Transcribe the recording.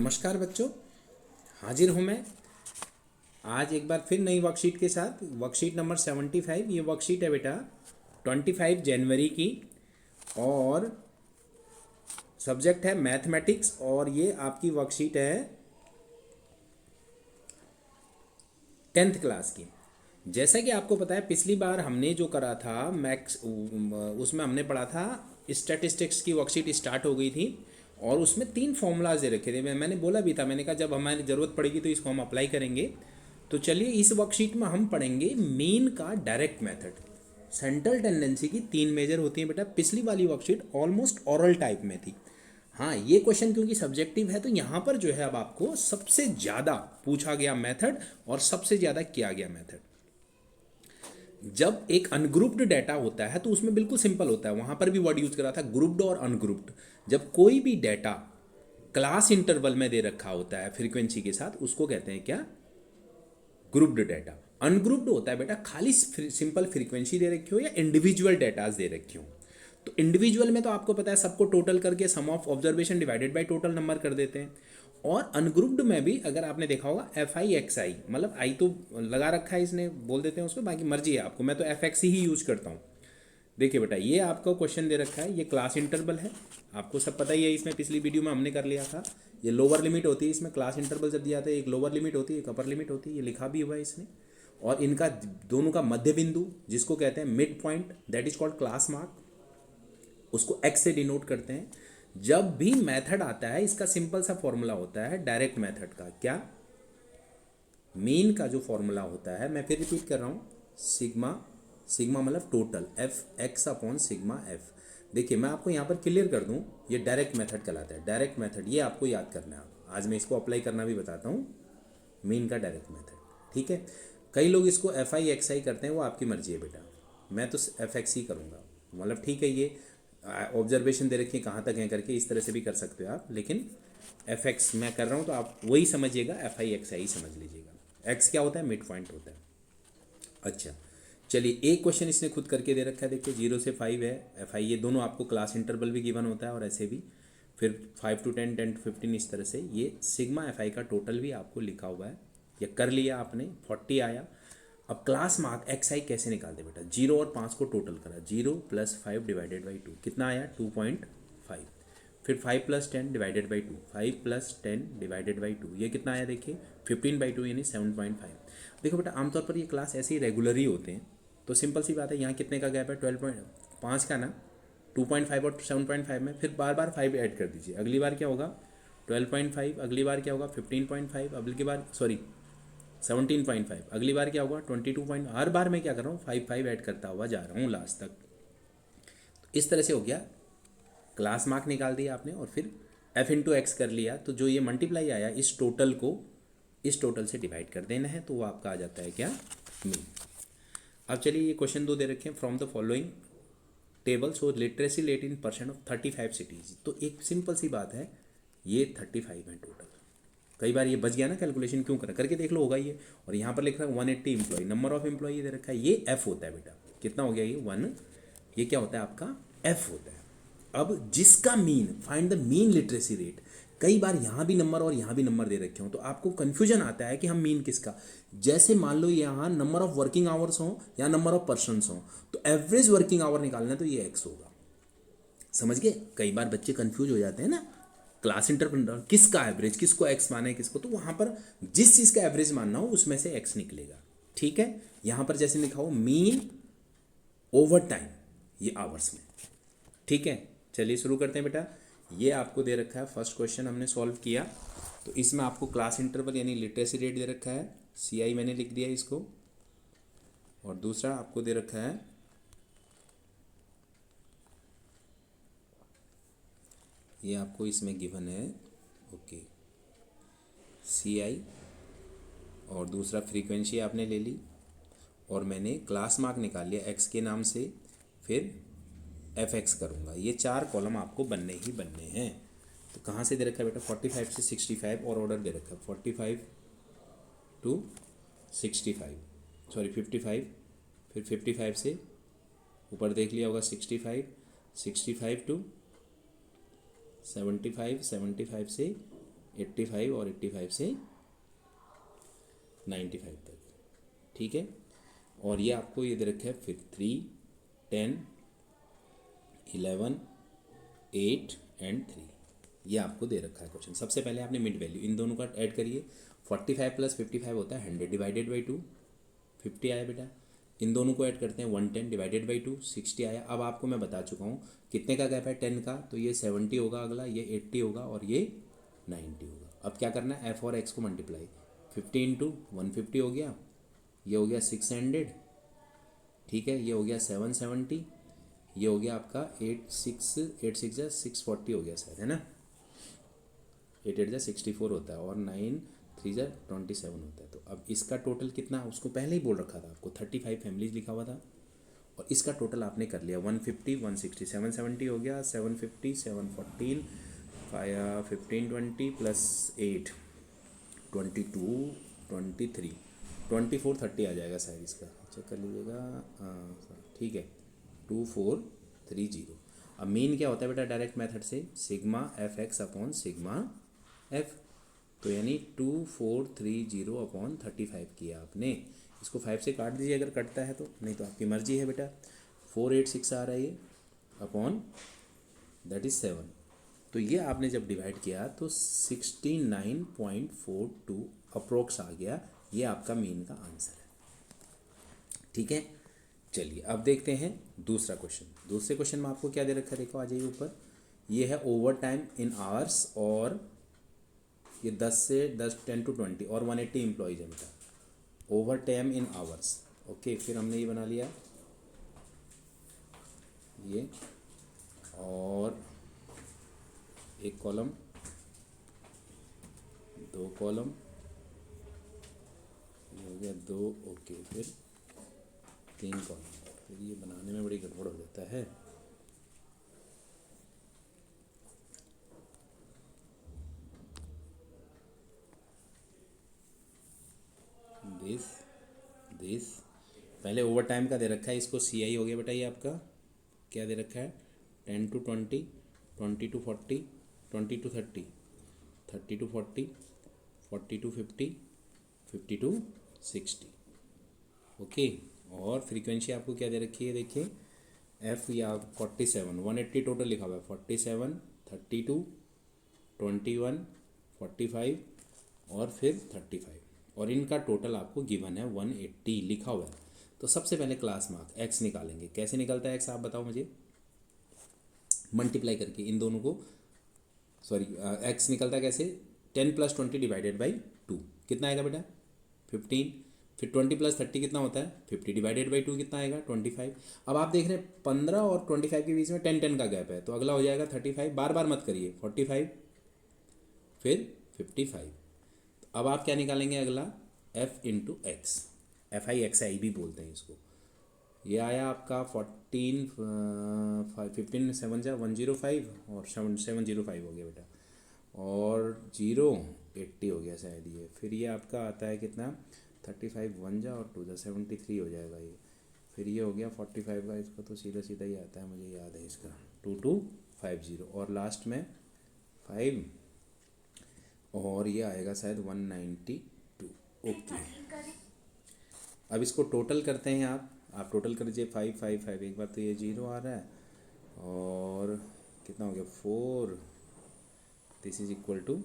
नमस्कार बच्चों, हाजिर हूँ मैं आज एक बार फिर नई वर्कशीट के साथ। Worksheet number 75। ये वर्कशीट है बेटा 25 जनवरी की और सब्जेक्ट है मैथमेटिक्स। और ये आपकी वर्कशीट है 10th क्लास की। जैसा कि आपको पता है पिछली बार हमने जो करा था मैथ्स, उसमें हमने पढ़ा था स्टैटिस्टिक्स की वर्कशीट स्टार्ट हो गई थी और उसमें 3 फॉर्मूलाज दे रखे थे। मैंने बोला भी था, मैंने कहा जब हमारी ज़रूरत पड़ेगी तो इसको हम अप्लाई करेंगे। तो चलिए इस वर्कशीट में हम पढ़ेंगे मीन का डायरेक्ट मेथड। सेंट्रल टेंडेंसी की 3 मेजर होती हैं बेटा। पिछली वाली वर्कशीट ऑलमोस्ट ओरल टाइप में थी। हाँ, ये क्वेश्चन क्योंकि सब्जेक्टिव है तो यहाँ पर जो है अब आपको सबसे ज़्यादा पूछा गया मेथड और सबसे ज़्यादा किया गया मेथड। जब एक अनग्रुप्ड डाटा होता है तो उसमें बिल्कुल सिंपल होता है, वहां पर भी वर्ड यूज करा था ग्रुप्ड और अनग्रुप्ड। जब कोई भी डाटा क्लास इंटरवल में दे रखा होता है फ्रीक्वेंसी के साथ, उसको कहते हैं क्या? Grouped data. अनग्रुप्ड होता है बेटा खाली सिंपल फ्रीक्वेंसी दे रखी हो या इंडिविजुअल डाटाज दे रखी हो। तो इंडिविजुअल में तो आपको पता है सबको टोटल करके sum of observation divided by total number कर देते हैं। और अनग्रुप्ड में भी अगर आपने देखा होगा एफ आई एक्स आई, मतलब आई तो लगा रखा है इसने, बोल देते हैं उसको, बाकी मर्जी है आपको। मैं तो एफ एक्स ही यूज करता हूँ। देखिए बेटा, ये आपको क्वेश्चन दे रखा है, ये क्लास इंटरवल है, आपको सब पता ही है। इसमें पिछली वीडियो में हमने कर लिया था। ये लोअर लिमिट होती है इसमें, क्लास इंटरवल जब दिया था एक लोअर लिमिट होती है एक अपर लिमिट होती है, ये लिखा भी हुआ है इसने। और इनका दोनों का मध्य बिंदु जिसको कहते हैं mid point, that is called class mark, उसको एक्स से डिनोट करते हैं। जब भी मेथड आता है इसका सिंपल सा फॉर्मूला होता है डायरेक्ट मेथड का। क्या? मीन का जो फॉर्मूला होता है, मैं फिर रिपीट कर रहा हूँ, सिग्मा, सिग्मा मतलब total F x upon sigma F. देखिए मैं आपको यहाँ पर क्लियर कर दूँ, ये डायरेक्ट मेथड कहलाता है। डायरेक्ट मेथड ये आपको याद करना है। आज मैं इसको अप्लाई करना भी बताता हूँ, मीन का डायरेक्ट मेथड। ठीक है, कई लोग इसको एफ आई एक्स आई करते हैं, वो आपकी मर्जी है बेटा। मैं तो एफ एक्स ही करूँगा, मतलब ठीक है। ये ऑब्जर्वेशन दे रखी है कहाँ तक है करके, इस तरह से भी कर सकते हो आप, लेकिन एफ एक्स मैं कर रहा हूँ तो आप वही समझिएगा, एफ आई एक्स आई समझ लीजिएगा। एक्स क्या होता है? मिड पॉइंट होता है। अच्छा चलिए, एक क्वेश्चन इसने खुद करके दे रखा है। देखिए 0 से 5 है एफ आई, ये दोनों आपको क्लास इंटरवल भी गिवन होता है और ऐसे भी। फिर 5 to 10, 10 to 15, इस तरह से ये सिग्मा एफ आई का टोटल भी आपको लिखा हुआ है। ये कर लिया आपने, 40 आया। अब क्लास मार्क एक्स आई कैसे निकालते बेटा? 0 और 5 को टोटल करा, 0 + 5 डिवाइडेड बाई 2 कितना आया? 2.5। फिर 5 + 10 डिवाइडेड बाई 2, 5 + 10 डिवाइडेड बाई 2, ये कितना आया? देखिए 15/2 यानी 7.5। देखो बेटा, आमतौर पर ये क्लास ऐसे ही रेगुलर ही होते हैं, तो सिंपल सी बात है। यहाँ कितने का गैप है? 12.5 का ना, 2.5 और 7.5 में। फिर बार बार 5 ऐड कर दीजिए। अगली बार क्या होगा? 12.5। अगली बार क्या होगा? 15.5। अगली बार 17.5। अगली बार क्या होगा? 22. हर बार मैं क्या कर रहा हूँ? 5 ऐड करता हुआ जा रहा हूँ लास्ट तक। तो इस तरह से हो गया, क्लास मार्क निकाल दिया आपने और फिर एफ इंटू एक्स कर लिया। तो जो ये मल्टीप्लाई आया इस टोटल को इस टोटल से डिवाइड कर देना है, तो वो आपका आ जाता है क्या? मीन। अब चलिए ये क्वेश्चन 2 दे रखे हैं, from the following table so literacy rate in % of 35 cities. तो एक सिंपल सी बात है, ये 35 है टोटल। कई बार ये बच गया ना, कैलकुलेशन क्यों करा, करके देख लो, होगा ये। और यहाँ पर लिख रहा है 180 एम्प्लॉय, नंबर ऑफ एम्प्लॉय दे रखा है, ये एफ होता है बेटा। कितना हो गया ये? 1। ये क्या होता है आपका? एफ होता है। अब जिसका mean, find the mean literacy rate. कई बार यहाँ भी नंबर और यहाँ भी नंबर दे रखे हो तो आपको कंफ्यूजन आता है कि हम मीन किसका। जैसे मान लो यहाँ नंबर ऑफ वर्किंग आवर्स हो या नंबर ऑफ पर्सनस हो, तो एवरेज वर्किंग आवर निकालना है तो ये एक्स होगा। समझ गए? कई बार बच्चे कंफ्यूज हो जाते हैं ना, क्लास इंटरवल किसका एवरेज, किसको एक्स माना है किसको, तो वहां पर जिस चीज का एवरेज मानना हो उसमें से एक्स निकलेगा। ठीक है, यहां पर जैसे लिखा हो मीन ओवर टाइम, ये आवर्स में। ठीक है, चलिए शुरू करते हैं बेटा। ये आपको दे रखा है, फर्स्ट क्वेश्चन हमने सॉल्व किया। तो इसमें आपको क्लास इंटरवल यानी लिटरेसी रेट दे रखा है, सी आई मैंने लिख दिया इसको। और दूसरा आपको दे रखा है ये आपको इसमें गिवन है, ओके, सी आई। और दूसरा फ्रीक्वेंसी आपने ले ली और मैंने क्लास मार्क निकाल लिया एक्स के नाम से। फिर एफ एक्स करूँगा। ये 4 कॉलम आपको बनने ही बनने हैं। तो कहाँ से दे रखा है बेटा? 45 से 65 और ऑर्डर दे रखा है 45 to 65, सॉरी 55। फिर 55 से ऊपर देख लिया होगा 65, 65 to 75, 75 से 85 और 85 से 95 तक, ठीक है। और ये आपको ये दे रखा है फिर 3, 10, 11, 8 एंड 3, ये आपको दे रखा है क्वेश्चन। सबसे पहले आपने मिड वैल्यू इन दोनों का ऐड करिए। 45 प्लस 55 होता है 100 डिवाइडेड बाई 2, 50 आया बेटा। इन दोनों को ऐड करते हैं 110 डिवाइडेड बाई 2, 60 आया। अब आपको मैं बता चुका हूँ कितने का गैप है 10 का, तो ये 70 होगा अगला, ये 80 होगा और ये 90 होगा। अब क्या करना है, एफ और एक्स को मल्टीप्लाई, 50 इंटू 150 हो गया, ये हो गया 600, ठीक है, ये हो गया 770, ये हो गया आपका 8 जा 640 हो गया शायद, है ना, 8 जा 64 होता है और 9 3 जा 27 होता है। तो अब इसका टोटल कितना, उसको पहले ही बोल रखा था आपको 35 फैमिलीज लिखा हुआ था, और इसका टोटल आपने कर लिया 150 160 770 हो गया, 750 714 15 20 प्लस 8 22 23 24 30 आ जाएगा शायद इसका, चेक कर लीजिएगा, ठीक है 2430। अब मीन क्या होता है बेटा डायरेक्ट मेथड से, sigma F x upon sigma F, तो यानी 2430 अपॉन 35 किया आपने। इसको 5 से काट दीजिए अगर कटता है तो, नहीं तो आपकी मर्जी है बेटा। 486 आ रहा है ये अपॉन दैट इज़ 7, तो ये आपने जब डिवाइड किया तो 69.42 अप्रोक्स आ गया, ये आपका मीन का आंसर है, ठीक है। चलिए अब देखते हैं दूसरा क्वेश्चन। दूसरे क्वेश्चन में आपको क्या दे रखा है, देखो आ जाइए ऊपर, ये है ओवर टाइम इन आवर्स, और ये 10 से 10 to 20 और 180 एम्प्लॉयज़ है बेटा, over time in hours, okay. फिर हमने ये बना लिया ये, और एक कॉलम, दो कॉलम, ये हो गया 2, ओके, फिर 3 कॉलम, फिर ये बनाने में बड़ी गड़बड़ हो जाता है। दिस पहले ओवर टाइम का दे रखा है, इसको सी आई हो गया बेटा, ये आपका क्या दे रखा है 10 to 20, 20 to 40, 20 to 30, 30 to 40, 40 to 50, 50 to 60, okay. और फ्रीक्वेंसी आपको क्या दे रखी है, देखिए एफ या 47 180 टोटल लिखा हुआ है, 47 32 21 45 और फिर 35, और इनका टोटल आपको गिवन है 180 लिखा हुआ है। तो सबसे पहले क्लास मार्क एक्स निकालेंगे, कैसे निकलता है एक्स आप बताओ मुझे, मल्टीप्लाई करके इन दोनों को, सॉरी एक्स निकलता है कैसे, 10 + 20 डिवाइडेड बाई 2 कितना आएगा बेटा 15, फिर 20 + 30 कितना होता है 50 डिवाइडेड बाई 2 कितना आएगा 25। अब आप देख रहे हैं 15 और 25 के बीच में 10 का गैप है, तो अगला हो जाएगा 35, बार बार मत करिए, 45 फिर 55। अब आप क्या निकालेंगे अगला, F into X, F I X I भी बोलते हैं इसको। ये आया आपका 14 15 7 जा 105 और 705 हो गया बेटा, और 0 80 हो गया शायद ये। फिर ये आपका आता है कितना 35 1 जा और 2 जा 73 हो जाएगा ये। फिर ये हो गया 45 का, इसका तो सीधा सीधा ही आता है, मुझे याद है इसका 2250, और लास्ट में 5 और ये आएगा शायद 192, ओके। अब इसको टोटल करते हैं आप टोटल कर दीजिए 5 5 5, एक बार तो ये 0 आ रहा है, और कितना हो गया 4, दिस इज इक्वल टू